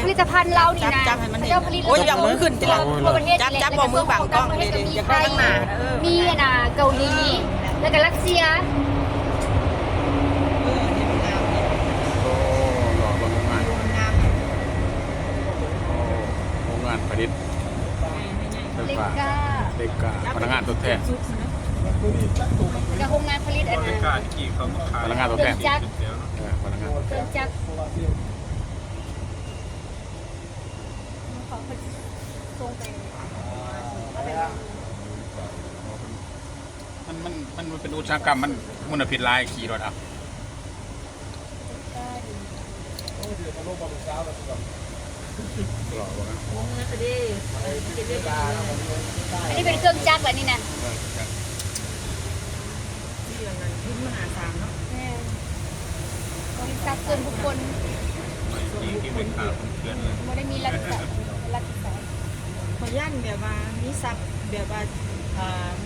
ผลิตภัณฑ์เรานี่นะ จับให้มันเห็น เจ้าผลิต โอ้ยอย่ามือขึ้นทีหลัง ทั่วประเทศ จับบ่มือบังกล้องเลยอยากได้ทั้งหน้าเออ มีนะเกาหลีแล้วก็รัสเซีย โอ้หล่อบนโรงงานโรงงานผลิตไฟ เล็ก ฟ้า ก้า เล็กกาพนักงานทดแทน แล้วก็โรงงานผลิตอันนั้น การที่เขามาขาย พนักงานทดแทน เครื่องจักร พนักงาน เครื่องจักร มันเป็นอุตสาหกรรมมันมลพิษหลายขี่รถอ่ะหล่อวะ อันนี้เป็นเครื่องจักรเหรอนี่นะ รุ่นมหาศาลเนาะ บริษัทส่วนบุคคล ยิงที่เป็นข่าวเพื่อนเลย ไม่ได้มีรัฐวิสาห ขยันแบบว่ามีทรัพย์แบบว่า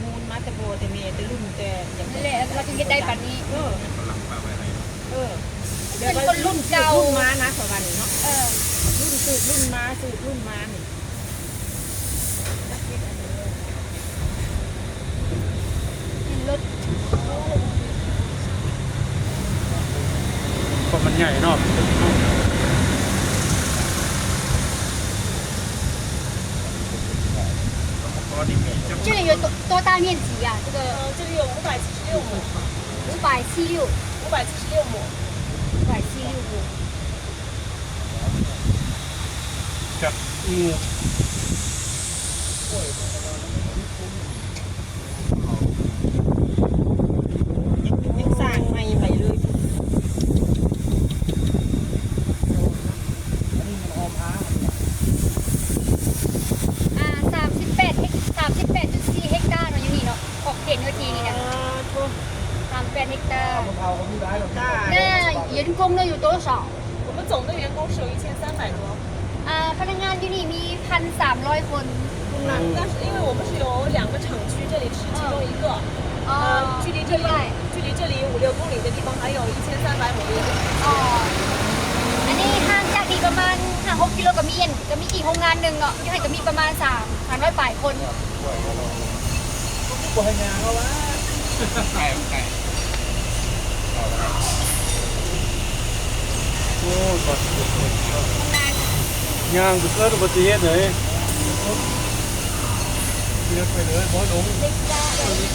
มูลมาแต่โบแต่เมแต่รุ่นแต่อย่าง นั่นแหละเราจึงจะได้ปันนี้ เขาหลังปลาไว้ให้ เป็นคนรุ่นเก่า รุ่นม้านะสวัสดีเนาะ เออ รุ่นสืบรุ่นม้าสืบรุ่นม้านี่ รถ เพราะมันใหญ่เนาะ ก็ดีมีจะ 这里有多大面积啊？这个这里有576亩576 ，576亩。 576亩。 กับงู ยังสร้างใหม่ไปเลย 38.4 เฮกตาร์เนาะอยู่นี่เนาะขอบเขตเนื้อที่นี่นะ38เฮกตาร์那员工呢有多少？我们总的员工是有1300多，พนักงานอยู่นี่มี 1,300 คน 但是因为我们是有2个厂区，这里是其中一个，距离这里5-6公里的地方还有1300亩的一个厂区。 อ๋ออันนี้ห่างจากนี่ประมาณ5-6 กิโลก็มีอีกโรงงานหนึ่งเนาะที่ให้ก็มีประมาณ300ปลายคน ไก่ไก่โอ้สด โรงงาน ย่างเกิดอุบัติเหตุเลยเลือกไปเลยบอสลง เล็กจ้าเลย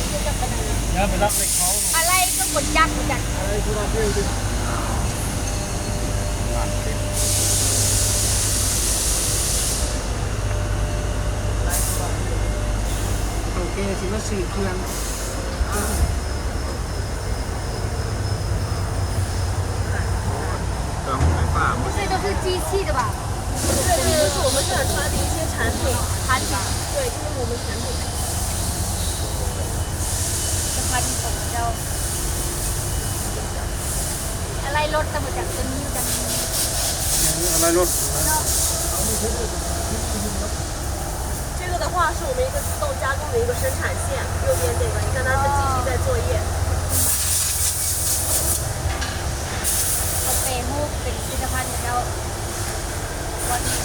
ย่าไปรับเล็กเขา อะไรก็กดจักรจักร อะไรทุเรศดิงานติด โอเคสิมาสื่อเครื่อง เครื่องไฟฟ้าหมด 这都是机器的吧？对，这个是我们这儿出来的一些产品，对，这是我们产品。 สะพานของเราอะไรรถตำรวจจากตัวนี้จาก อะไรรถ 这个的话是我们一个自动加工的一个生产线，右边这个，你看它的机器在作业。 เขาเปย์มูกเป็นผลิตภัณฑ์ของเราวันนี้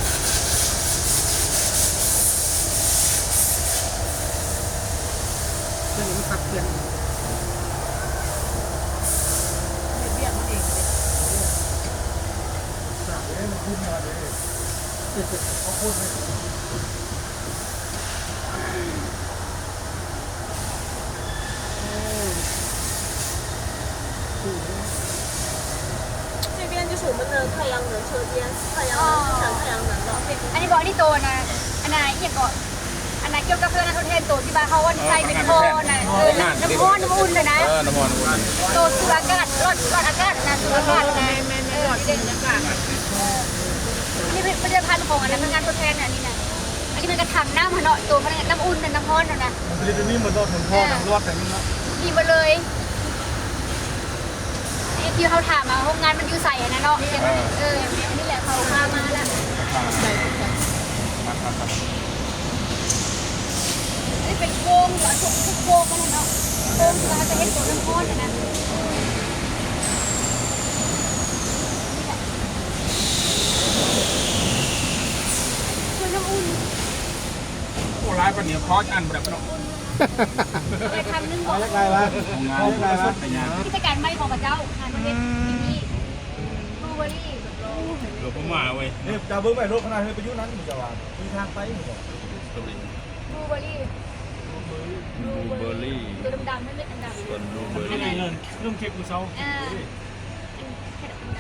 เครื่องนี้ขับเคลื่อนเบี้ยมันเองเลยสามเลยมันขึ้นมาเลยเขาพูดไม่ถูก 这边就是我们的太阳能车间，太阳能生产太阳能的。 อันนี้บอกที่โตนะอันไหนเกี่ยวกับอันไหนเกี่ยวกับเพื่อนทดแทนโตที่บ้านเขาว่าใส่เป็นท่อนะน้ำร้อนน้ำอุ่นเลยนะ น้ำมันอุ่น โตสูดอากาศรอดอากาศนะสูดอากาศนะหลอดเย็นอากาศนี่เป็นผลิตภัณฑ์ของอันนั้นพนักงานทดแทนอันนี้นะอันนี้มันกระถังน้ำมันเนาะตัวพนักงานน้ำอุ่นน้ำร้อนนะ ผลิตนี่มันต้องทนพ่อทางรอดแต่นี่นะ ดีมาเลยที่เขาถามมาห้องงานมันอยู่ใส่นะเนาะนี่แหละเขาพามาแล้วนี่เป็นโค้งเหรอทุกโค้งมันเนาะโค้งเราจะเห็นตัวน้ำร้อนนะ 这边就是我们的太阳能车间，太阳能生产太阳能的。这个的话是我们一个自动加工的一个生产线，右边这个，你看它的机器在作业。 นี่แหละ 这个的话是我们一个自动加工的一个生产线，右边这个。 เขาเปย์มูกเป็นผลิตภัณฑ์ของเรา ก็เดี๋ยวคอจะอ่านแบบนั้น ไปทำนึ่งบอก ไงวะ ของงาน ไงวะ พยาน กิจการไม่ของพระเจ้างานประเทศที่นี่บลูเบอรี่ เดี๋ยวผมมาเว้ย นี่จะเบิ้งไปรถขนาดนี้ไปยุ่นั้นมึงจะว่ามีทางไปมึงบอก บลูเบอรี่ บลูเบอร์รี่ ตัวดำๆนั่นเป็นอันดำ ส่วนบลูเบอร์รี่ เรื่องเก็บมือเช้า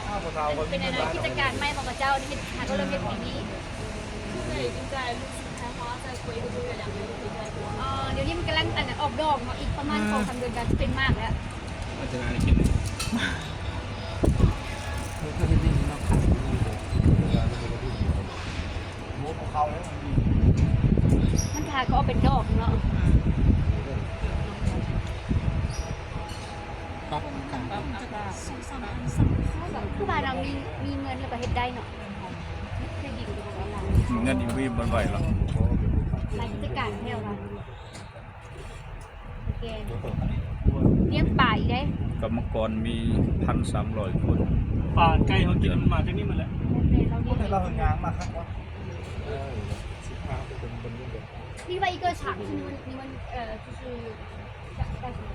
ข้าวกะเพราคน เป็นอะไรกิจการไม่ของพระเจ้านี่หาก็เริ่มเป็นปีนี้ 现在已经在陆续开花，再过1个多月、2个月就可以摘果。 เดี๋ยวนี้มันกำลังอันออกดอกเนาะอีกประมาณ2-3 เดือนจะเป็นมากแล้ว อาจารย์กิน หมูของเขาเนี่ย มันทาก็เอาเป็นดอกเนาะ คือบ้านเรามีเงินแล้วก็เฮ็ดได้เนาะเคยดีกว่าของเรา เงินอีวีบ่ไหวหรอก รายกิจการแถวเราโอเคเลี้ยงป่าอีกได้ กรรมกรมี 1,300 คน ป่าไก่เขากินมาที่นี่มาแล้ว เราเลี้ยง เราเห็นงานมาครับว่า นี่ว่าอีก个厂是你们就是干什么？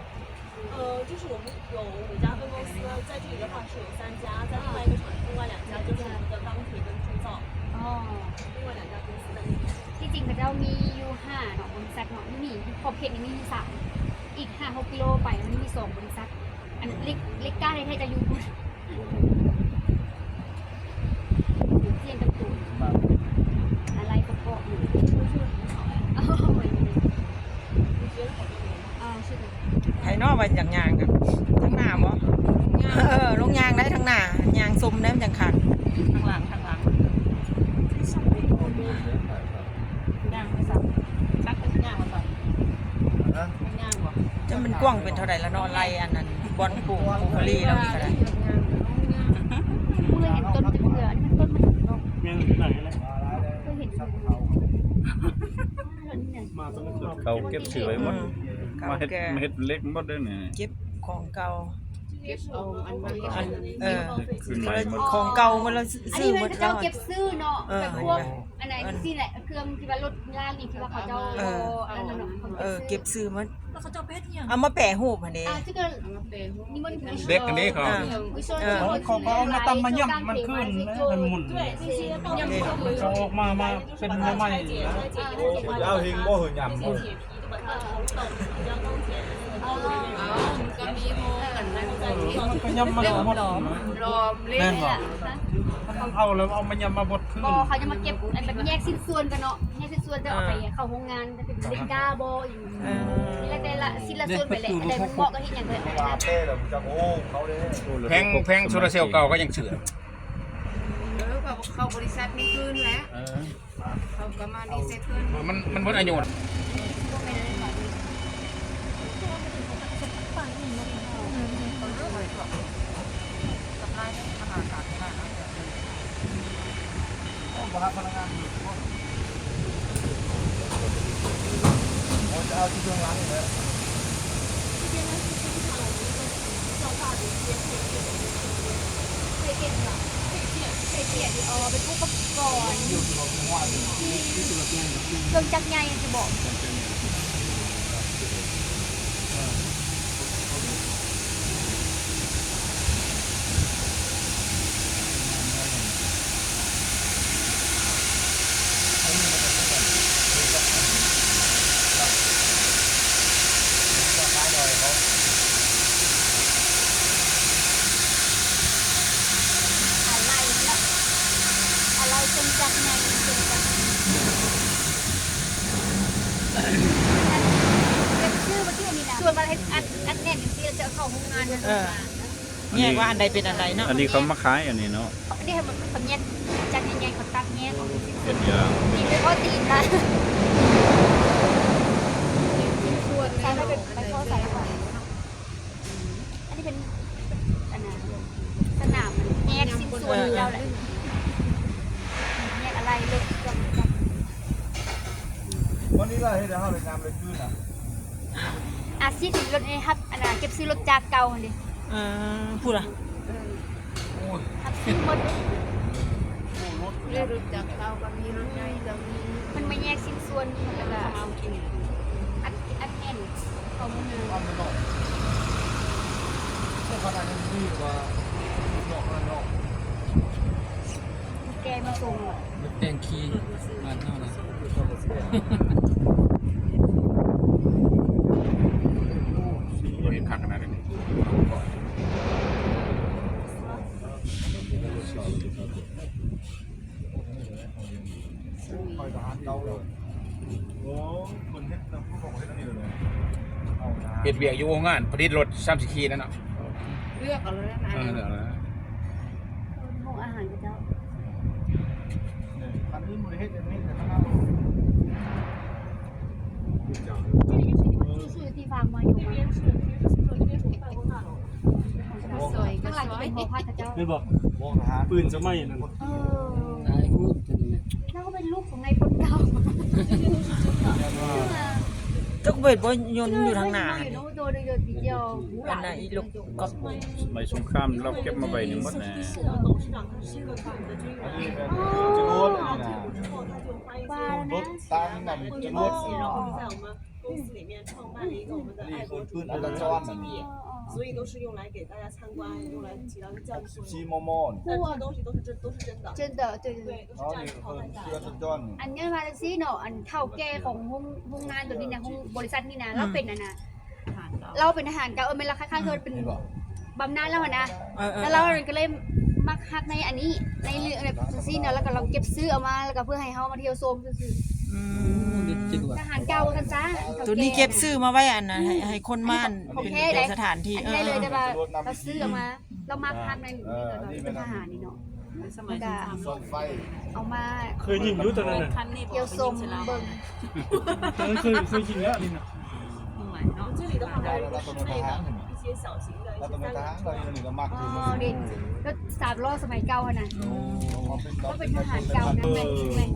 就是我们有5家分公司，在这里的话是有3家，在另外一个厂，另外2家就是我们的钢铁跟铸造，哦，另外2家公司在那边。 ที่จริงเขามีอยู่5เนาะบริษัทเนาะนี่มีขอบเขตนี่มี3อีก5-6 กิโลไปมันมี2บริษัทอันเล็กก้าในไทยจะอยู่เทียนตะปูอะไรประกอบอยู่อ๋อ是的 ไผนอกว่าอย่างยางกันทั้งหน้าบ่ลงยางได้ทั้งหน้ายางซุ่มได้มันจังคัก ข้างหลังย่างไปสักชักย่างมาก่อน นะ ย่างบ่ จะมันกว้างเป็นเท่าไหร่ละเนาะไรอันนั้นบอลปลูกบลูเบอรี่แล้วนี่ก็ได้ เมื่อเห็นต้นจะเหลือนี่มันต้นมันเนาะ เมียงอยู่ไหนเลย เคยเห็น สับเขา มาตรงนี้ เขาเก็บซื้อไว้หมด เก่า มาเฮ็ด แก่ มาเฮ็ดเล็กหมดเด้อนี่ เก็บของเก่า เก็บเอาอัน ขึ้นใหม่หมด ของเก่ามันเรา อัน ซื้อ นี้ หม มัน ด เจ้า แล้ว เก็บซื้อเนาะแบบพวกอันไหนที่แหละเครื่องที่ว่ารถล่างนี่ที่ว่าเขาเจ้าอันนั้นเนาะ เก็บซื้อมัน แล้วเขาจะเพชรยัง เอามาแปะรูปหั่นเด้ ที่ก็นี่มัน เด็กอันนี้เขา เขาเอามาตำมาย่ำมันขึ้นมันหมุน 对这些到时候会 เขาออกมาเป็นใหม่ เอาหิงบ่หืนยำ 铁皮就把它头等，让钢铁。 มันก็ย่ำมาหมดแน่นบ่เอาแล้วเอามายำมาบดขึ้น บอเขาจะมาเก็บอันแบบแยกสิ้นส่วนกันเนาะแยกสิ้นส่วนจะเอาไปเข้าโรงงานจะเป็นเล็กกาบออย่างนี้แล้วแต่ละสิ้นละส่วนไปแหละอะไรมันเหมาะกับที่อย่างเลย มาเป้แบบจะโอ้เขาเลย แพงโซลาเซลล์เก่าก็ยังเชื่อ เข้าบริษัทมีคืนแล้วเขาก็มาดีเซ็ตคืน มันหมดอายุ พนักงานจะเอาที่เครื่องล้างเลย เคยเก็บเหรอเคยเก็บอ๋อเป็นอุปกรณ์เครื่องจักรใหญ่จะบอก อะไรเป็นจักรใหญ่เป็นจักรเป็นชื่อมาที่อันนี้นะส่วนมาให้อัดแน่นที่เราจะเข้าห้องงานนะ แยกว่าอันใดเป็นอันใดเนาะ อันนี้เขามาขายอันนี้เนาะ อันนี้มันเขาแยกจักรใหญ่ๆเขาตัดแยกออก เป็นยาง ตีไปเพราะตีนนะใช้ไปเข้าใส่ก่อนอันนี้เป็นอันนั้นสนามแยกสิ้นส่วนเราแหละแยกอะไรเลย วันนี้เราให้เดี๋ยวเขาเลยงานเลยคืนอ่ะ อาชีพรถนี่ครับอันนั้นเก็บซื้อรถจากเก่าเลย พูดอ่ะ ครับซื้อหมด ได้รู้จักเราก็มีรถใหญ่ก็มี มันมาแยกชิ้นส่วนแล้วก็ เอากิน อัดแน่นเข้ามือ ความมันเนาะก็ขนาดนี้ดีกว่าดอกละดอก แกมาส่ง แตงคีบ้านเฮานะ เห็นคักขนาดนี้ คอยทหารเก่าเลยโอ้คนเฮ็ดน้ำผู้ของเฮ็ดอันนี้เลยเอานะ เฮ็ดเวียกอยู่โรงงานผลิตรถ30คีนั่นเนาะ เลือกเอาเลยนะ เดี๋ยวนะ ห้องอาหารกับเจ้า คันอื่นบ่ได้เฮ็ดอย่างนี้แต่ถ้า ชื่อที่ฟังมาอยู่มา สวยก็ ข้างหลัง ส จะ วย เป็นโมพัดกับเจ้า นี่บอก วงทหาร ปืนสมัยนั้น เออ ตายฮู้ตัวนี้ แล้วก็เป็นลูกของนายพลเก่า จักเบ็ดบ่ยนต์อยู่ทางหน้า อยู่นู้นโดนเดือดเดียว อันน่ะอีลูกก็ สมัยสงครามเราเก็บมาไว้นี่หมดแน่ 是的，董事长他是个港的军 อัน 人， นี้เป็นจรวดอันนี้นะ 之后他就发一 บ้า 些 แล้ว ร นะ ถตั้งนำจรวด 然后在我们公司里面创办了一个我们的 นี่ 爱 คื 国 อ 主 ปืน 义 อัต 的 จรอัน 基 นี้ 地，所以都是用来给大家参观，用来起到一个教育作14用。มม 但这些东西都是真的， เจนเดอร์对对 对，都 อ๋อ 是这样 นี่ 子 คื 淘 อ 汰下 คือ 来 อัต 的。 จร อันนี้มาซีเนาะอันเท่าแก่ของโรงงานตัวนี้นะของบริษัทนี่นะเราเป็นนะ ผ่านเรา เราเป็นทหารเก่าเป็นราคาข้างเธอเป็น นี่บ่ บำนาญแล้วนะ เออ แล้วเราก็เลยมักฮักในอันนี้ในเรื่องแบบซีเนาะแล้วก็เราเก็บซื้อเอามาแล้วก็เพื่อให้เฮามาเที่ยวชมซื่อ อืม ทหารเก่ากันซะ ตัวนี้เก็บซื้อมาไว้อันน่ะให้คนม่าน โอ เป็น เค เป็ ได้ นสถานที่ อันนี้ได้เลยแต่ว่าเราซื้อเอามาเรามักฮักในเป็นทหารนี่เนาะ สมัยสงคราม ส่วนไฟ เอามา เคยยิงอยู่ตอนนั้นน่ะ คันนี้ เที่ยวชมเบิ่ง ตอนนั้นเคยยิงแล้วนี่น่ะ 我们这里的话还有一个室内的一些小型的一 แล้ว 些 ตัว 单 ทหาร 元 เราอยู่นี่ก็มัก อ๋ อยู่ อเด็กก็3ล้อสมัยเก่าน่ะ เรา ก็เป็นทหารเก่านะแม่แม่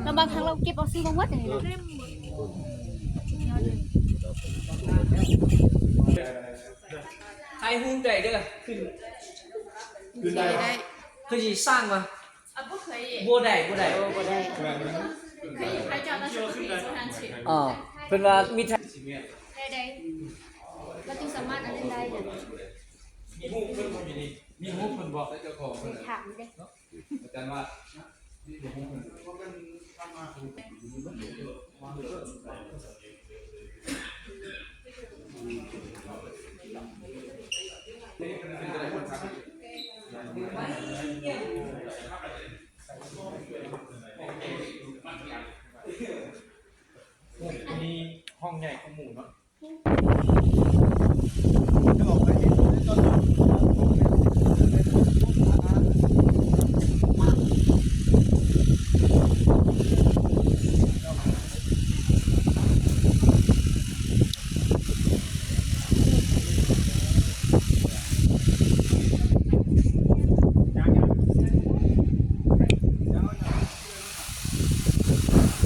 แล้วบางครั้งเราเก็บเอาซื้อมาวัดอย่างนี้นะ ไอ้หุ้มใจเด้อขึ้นได้คือสิสร้างมาบ่ได้บ่ได้อ๋อเป็นว่ามีทาง ได้เราจึงสามารถอันนั้นได้เนี่ย มีฮู้เพิ่นบ่มีนี่มีฮู้เพิ่นบอกเจ้าของเพิ่น ถามเด้ อาจารย์ว่านี่ฮู้เพิ่น มีห้องใหญ่ของหมู่เนาะ เ